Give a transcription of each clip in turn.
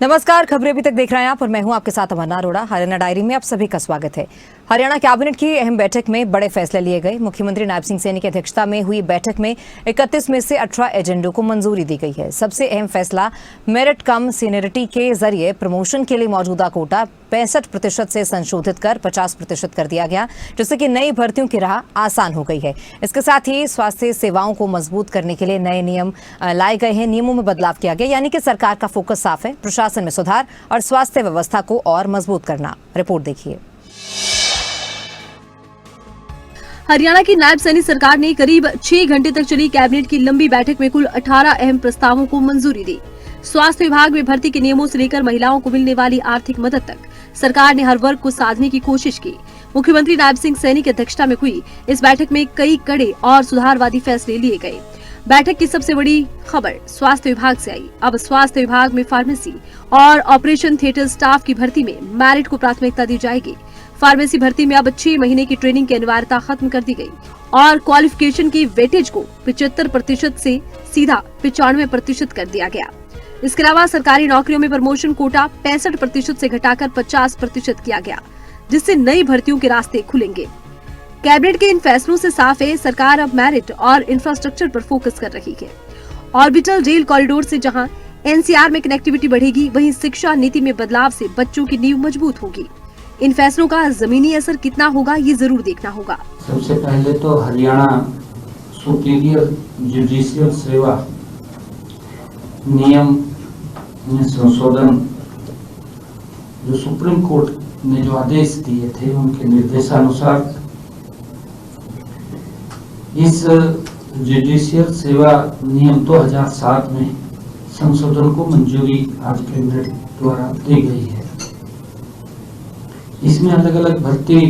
नमस्कार, खबरें अभी तक देख रहे हैं आप और मैं हूं आपके साथ अमरना अरोड़ा। हरियाणा डायरी में आप सभी का स्वागत है। हरियाणा कैबिनेट की अहम बैठक में बड़े फैसले लिए गए। मुख्यमंत्री नायब सिंह सैनी की अध्यक्षता में हुई बैठक में 31 में से 18 एजेंडों को मंजूरी दी गई है। सबसे अहम फैसला मेरिट कम सीनियरिटी के जरिए प्रमोशन के लिए मौजूदा कोटा 65% से संशोधित कर 50% कर दिया गया, जिससे कि नई भर्तियों की राह आसान हो गई है। इसके साथ ही स्वास्थ्य सेवाओं को मजबूत करने के लिए नए नियम लाए गए हैं। नियमों में बदलाव किया गया, यानी कि सरकार का फोकस साफ है, प्रशासन में सुधार और स्वास्थ्य व्यवस्था को और मजबूत करना। रिपोर्ट देखिए। हरियाणा की नायब सैनी सरकार ने करीब 6 घंटे तक चली कैबिनेट की लंबी बैठक में कुल 18 अहम प्रस्तावों को मंजूरी दी। स्वास्थ्य विभाग में भर्ती के नियमों से लेकर महिलाओं को मिलने वाली आर्थिक मदद तक सरकार ने हर वर्ग को साधने की कोशिश की। मुख्यमंत्री नायब सिंह सैनी की अध्यक्षता में हुई इस बैठक में कई कड़े और सुधारवादी फैसले लिए गए। बैठक की सबसे बड़ी खबर स्वास्थ्य विभाग से आई। अब स्वास्थ्य विभाग में फार्मेसी और ऑपरेशन थिएटर स्टाफ की भर्ती में मेरिट को प्राथमिकता दी जाएगी। फार्मेसी भर्ती में अब 6 महीने की ट्रेनिंग की अनिवार्यता खत्म कर दी गई और क्वालिफिकेशन की वेटेज को 75% से सीधा 95% कर दिया गया। इसके अलावा सरकारी नौकरियों में प्रमोशन कोटा 65% से घटाकर 50% किया गया, जिससे नई भर्तियों के रास्ते खुलेंगे। कैबिनेट के इन फैसलों से साफ है, सरकार अब मेरिट और इंफ्रास्ट्रक्चर पर फोकस कर रही है। ऑर्बिटल रेल कॉरिडोर से जहां एनसीआर में कनेक्टिविटी बढ़ेगी, वहीं शिक्षा नीति में बदलाव से बच्चों की नींव मजबूत होगी। इन फैसलों का जमीनी असर कितना होगा, ये जरूर देखना होगा। सबसे पहले तो हरियाणा सुपीरियर जुडिशियल सेवा नियम में संशोधन, जो सुप्रीम कोर्ट ने जो आदेश दिए थे उनके निर्देशानुसार इस जुडिशियल सेवा नियम 2007 में संशोधन को मंजूरी आज कैबिनेट द्वारा दी गई है। इसमें अलग अलग भर्ती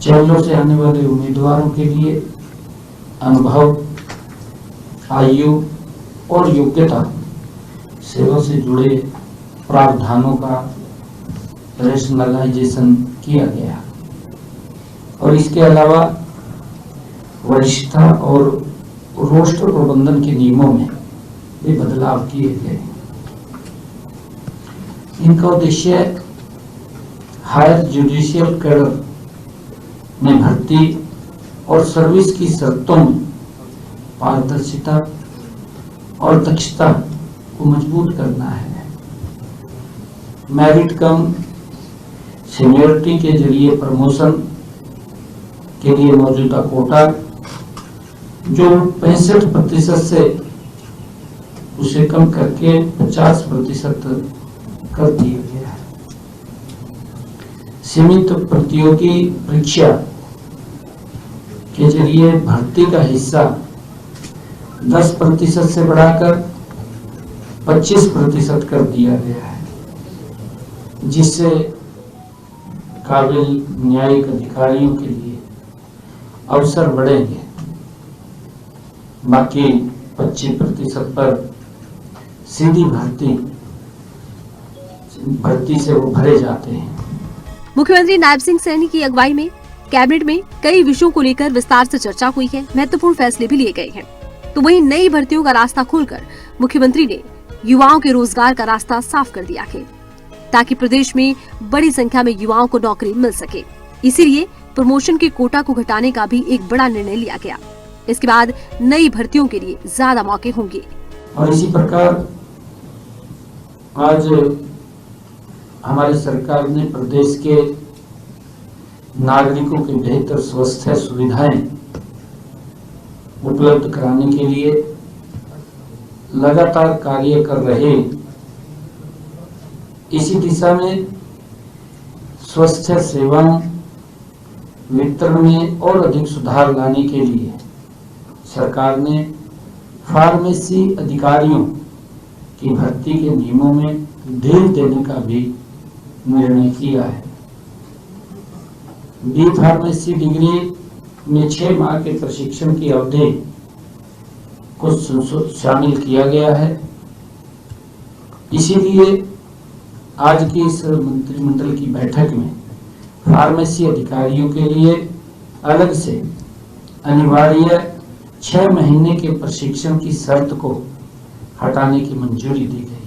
चैनलों से आने वाले उम्मीदवारों के लिए अनुभव, आयु और योग्यता, सेवा से जुड़े प्रावधानों का रेशनलाइजेशन किया गया और इसके अलावा वरिष्ठता और रोस्टर प्रबंधन के नियमों में भी बदलाव किए गए। इनका उद्देश्य हायर जुडिशियल कैडर में भर्ती और सर्विस की शर्तों में पारदर्शिता और दक्षता को मजबूत करना है। मेरिट कम सीनियरिटी के जरिए प्रमोशन के लिए मौजूदा कोटा जो 65% से उसे कम करके 50% कर दिया गया है। सीमित प्रतियोगी परीक्षा के जरिए भर्ती का हिस्सा 10% से बढ़ाकर 25% कर दिया गया है, जिससे काबिल न्यायिक अधिकारियों के लिए अवसर बढ़ेंगे। बाकी 25% पर सीधी भर्ती से वो भरे जाते हैं। मुख्यमंत्री नायब सिंह सैनी की अगुवाई में कैबिनेट में कई विषयों को लेकर विस्तार से चर्चा हुई है। महत्वपूर्ण फैसले भी लिए गए हैं। तो वहीं नई भर्तियों का रास्ता खोलकर मुख्यमंत्री ने युवाओं के रोजगार का रास्ता साफ कर दिया है, ताकि प्रदेश में बड़ी संख्या में युवाओं को नौकरी मिल सके। इसीलिए प्रमोशन के कोटा को घटाने का भी एक बड़ा निर्णय लिया गया। इसके बाद नई भर्तियों के लिए ज्यादा मौके होंगे। और इसी प्रकार आज हमारी सरकार ने प्रदेश के नागरिकों के बेहतर स्वास्थ्य सुविधाएं उपलब्ध कराने के लिए लगातार कार्य कर रहे। इसी दिशा में स्वास्थ्य सेवाओं वितरण में और अधिक सुधार लाने के लिए सरकार ने फार्मेसी अधिकारियों की भर्ती के नियमों में ढील देने का भी निर्णय किया है। बी फार्मेसी डिग्री में 6 माह के प्रशिक्षण की अवधि को शामिल किया गया है। इसीलिए आज की इस मंत्रिमंडल की बैठक में फार्मेसी अधिकारियों के लिए अलग से अनिवार्य 6 महीने के प्रशिक्षण की शर्त को हटाने की मंजूरी दी गई।